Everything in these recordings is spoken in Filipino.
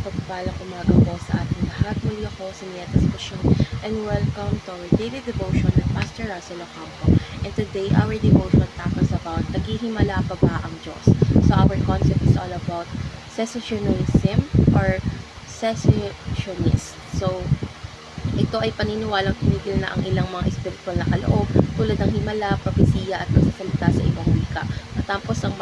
mapagpalang umaga po sa ating lahat. Muli ako si Nietas Pasyon and welcome to our daily devotion with Pastor Russell Ocampo. And today our devotion tackles about naghihimala pa ba ang Diyos? So our concept is all about cessationism or cessationist. So ito ay paniniwalang tinigil na ang ilang mga espiritual na kaloob tulad ng himala, propesiya at pagsasalita sa ibang wika matapos ang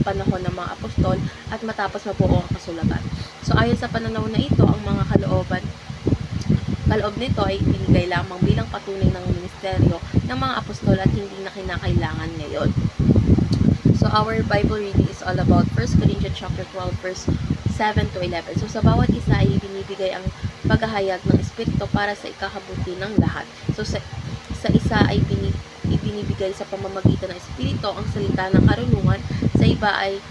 panahon ng mga apostol at matapos mabuo ang kasulatan. So ayon sa pananaw na ito, ang mga kaloob nito ay ibinigay lamang bilang patunay ng ministeryo ng mga apostol at hindi na kinakailangan ngayon. So our Bible reading is all about 1 Corinthians chapter 12 verse 7 to 11. So sa bawat isa ay binibigay ang paghahayag ng Espiritu para sa ikahabuti ng lahat. So sa isa ay ibinibigay sa pamamagitan ng Espiritu ang salita ng karunungan, sa iba ay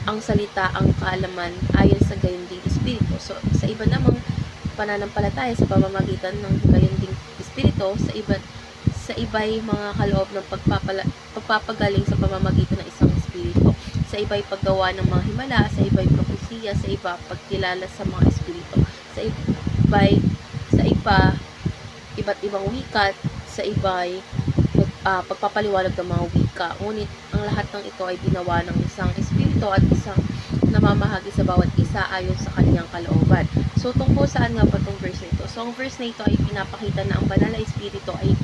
ang salita ang kaalaman ayon sa gayon ding Espiritu. So sa iba namang pananampalataya sa pamamagitan ng gayon ding Espiritu, sa iba ay mga kaloob ng pagpapagaling sa pamamagitan ng isang Espiritu. Sa iba ay paggawa ng mga himala, sa iba ay propesiya, sa iba pagkilala sa mga Espiritu. Sa iba iba't ibang wika, sa iba ay pagpapaliwanag ng mga wika. Ngunit ang lahat ng ito ay ginawa ng isang Espiritu at isang namamahagi sa bawat isa ayon sa kanyang kalooban. So tungkol saan nga ba itong verse na ito? So ang verse na ito ay pinapakita na ang banal na Espiritu ay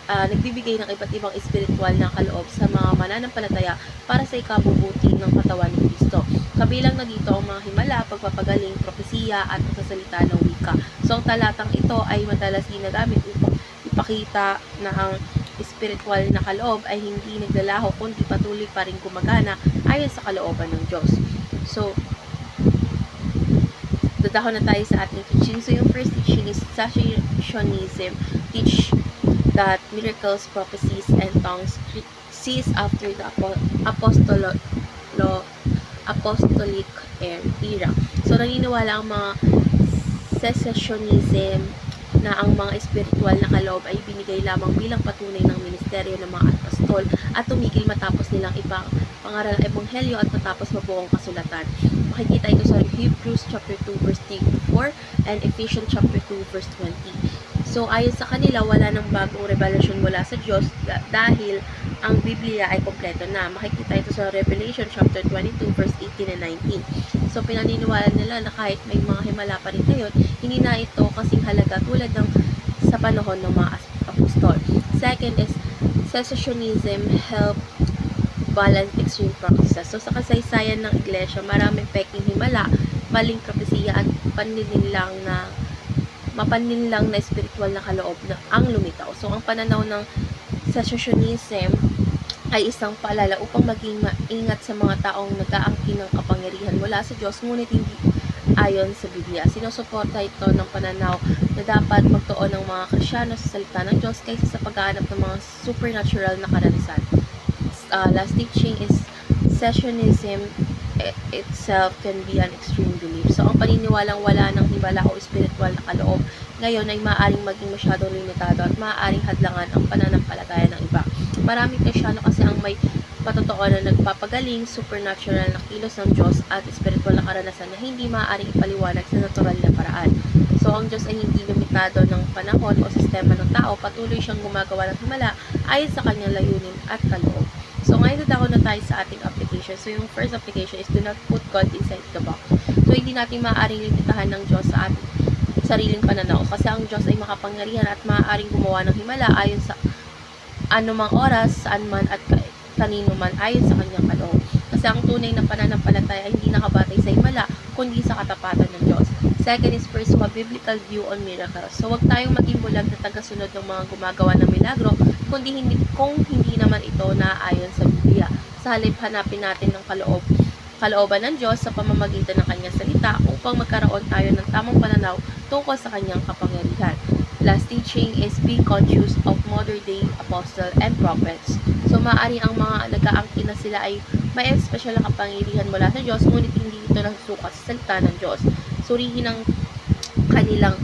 nagbibigay ng iba't ibang espiritual na kaloob sa mga mananampalataya para sa ikabubuti ng katawan ni Kristo. Kabilang na dito ang mga himala, pagpapagaling, propesiya at pagsasalita ng wika. So ang talatang ito ay madalas ginagamit upang ipakita na ang espiritual na kaloob ay hindi naglalaho kundi patuloy pa rin gumagana ayon sa kalooban ng Diyos. So dadako na tayo sa ating teaching. So yung first teaching is cessationism, teach that miracles, prophecies, and tongues cease after the apostolic era. So naniniwala ang mga cessationism na ang mga espiritual na kaloob ay binigay lamang bilang patunay ng ministeryo ng mga apostol at tumigil matapos nilang pangaral ng ebanghelyo at matapos mabuo ang kasulatan. Makikita ito sa Hebrews chapter 2 verse 3 to 4 and Ephesians chapter 2 verse 20. So ayon sa kanila, wala nang bagong revelasyon mula sa Diyos dahil ang Biblia ay kompleto na. Makikita ito sa Revelation chapter 22 verse 18 and 19. So pinaniniwala nila na kahit may mga himala pa rin ngayon, hindi na ito kasing halaga tulad ng sa panahon ng mga apostol. Second is cessationism help balance extreme practices. So sa kasaysayan ng iglesia, maraming peking himala, maling propesiya at mapaninlang na espiritual na kaloob na ang lumitaw. So ang pananaw ng cessationism ay isang paalala upang maging maingat sa mga taong nag-aangkin ng kapangyarihan mula sa Diyos ngunit hindi ayon sa Biblia. Sinusuporta ito ng pananaw na dapat magtuon ng mga Kristyano sa salita ng Diyos kaysa sa paghahanap ng mga supernatural na karanasan. Last teaching is cessationism itself can be an extreme belief. So ang paniniwalang wala ng himala o spiritual na kaloob ngayon ay maaaring maging masyadong limitado at maaaring hadlangan ang pananampalataya ng iba. Maraming Kristyano kasi ang may patotoo na nagpapagaling, supernatural na kilos ng Diyos at spiritual na karanasan na hindi maaaring ipaliwanag sa natural na paraan. So ang Diyos ay hindi limitado ng panahon o sistema ng tao, patuloy siyang gumagawa ng himala ayon sa kanyang layunin at kaloob. So ngayon dadako na tayo sa ating application. So yung first application is do not put God inside the box. So hindi natin maaaring limitahan ng Diyos sa ating sariling pananaw kasi ang Diyos ay makapangyarihan at maaaring gumawa ng himala ayon sa anumang oras, saan man at kanino man ayon sa kanyang kaloob. Kasi ang tunay na pananampalataya ay hindi nakabatay sa himala kundi sa katapatan ng Diyos. Second is pursue a biblical view on miracles. So huwag tayong maging bulag na tagasunod ng mga gumagawa ng milagro kung hindi naman ito naaayon sa Biblia. Sa halip, hanapin natin ng kalooban ng Diyos sa pamamagitan ng kanyang salita upang magkaroon tayo ng tamang pananaw tungkol sa kanyang kapangyarihan. Last teaching is be conscious of modern day apostle and prophets. So maaari ang mga nag-aangkin na sila ay may special na kapangyarihan mula sa Diyos ngunit hindi ito nasusukat sa salita ng Diyos. Surihin ang kanilang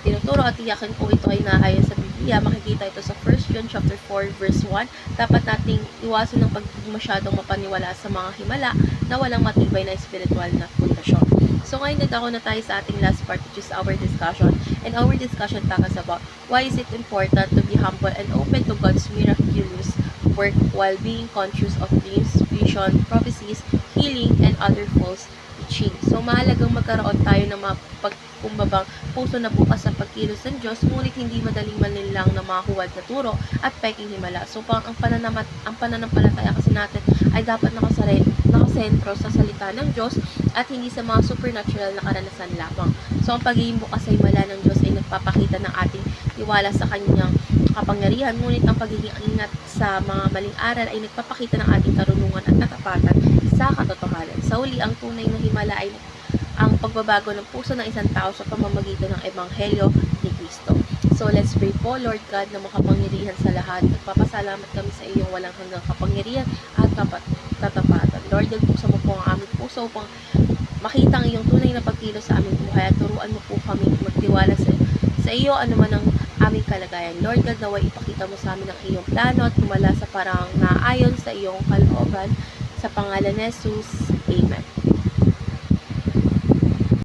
tinuturo at tiyakin kung ito ay naayon sa Biblia Biblia. Makikita ito sa 1 John chapter 4 verse 1. Dapat nating iwasan ng pagiging masyadong mapaniwala sa mga himala na walang matibay na spiritual na pundasyon. So ngayon nagdako na tayo sa ating last part, which is our discussion. And our discussion talks about why is it important to be humble and open to God's miraculous work while being conscious of dreams, vision, prophecies, healing, and other false teaching. So mahalagang magkaroon tayo ng mapagkumbabang puso na bukas sa pagkilos ng Diyos, ngunit hindi madaling manilang na mga huwad na turo at peking himala. So ang pananampalataya kasi natin ay dapat nakasentro sa salita ng Diyos at hindi sa mga supernatural na karanasan lamang. So ang pagiging bukas sa himala ng Diyos ay nagpapakita ng ating tiwala sa kanyang kapangyarihan, ngunit ang pagiging ingat sa mga maling aral ay nagpapakita ng ating karunungan at katapatan sa katotohanan. Sa uli, ang tunay na himala ay ang pagbabago ng puso ng isang tao sa pamamagitan ng Ebanghelyo ni Kristo. So let's pray po, Lord God na makapangyarihan sa lahat. Nagpapasalamat kami sa iyong walang hanggang kapangyarihan at katapatan. Lord, buksan mo po ang aming puso upang makita ang iyong tunay na pagkilos sa aming buhay at turuan mo po kami magtiwala sa iyo anuman ang aming kalagayan. Lord God, naway ipakita mo sa amin ang iyong plano at kumala sa parang naayon sa iyong kalooban. Sa pangalan ni Jesus, Amen.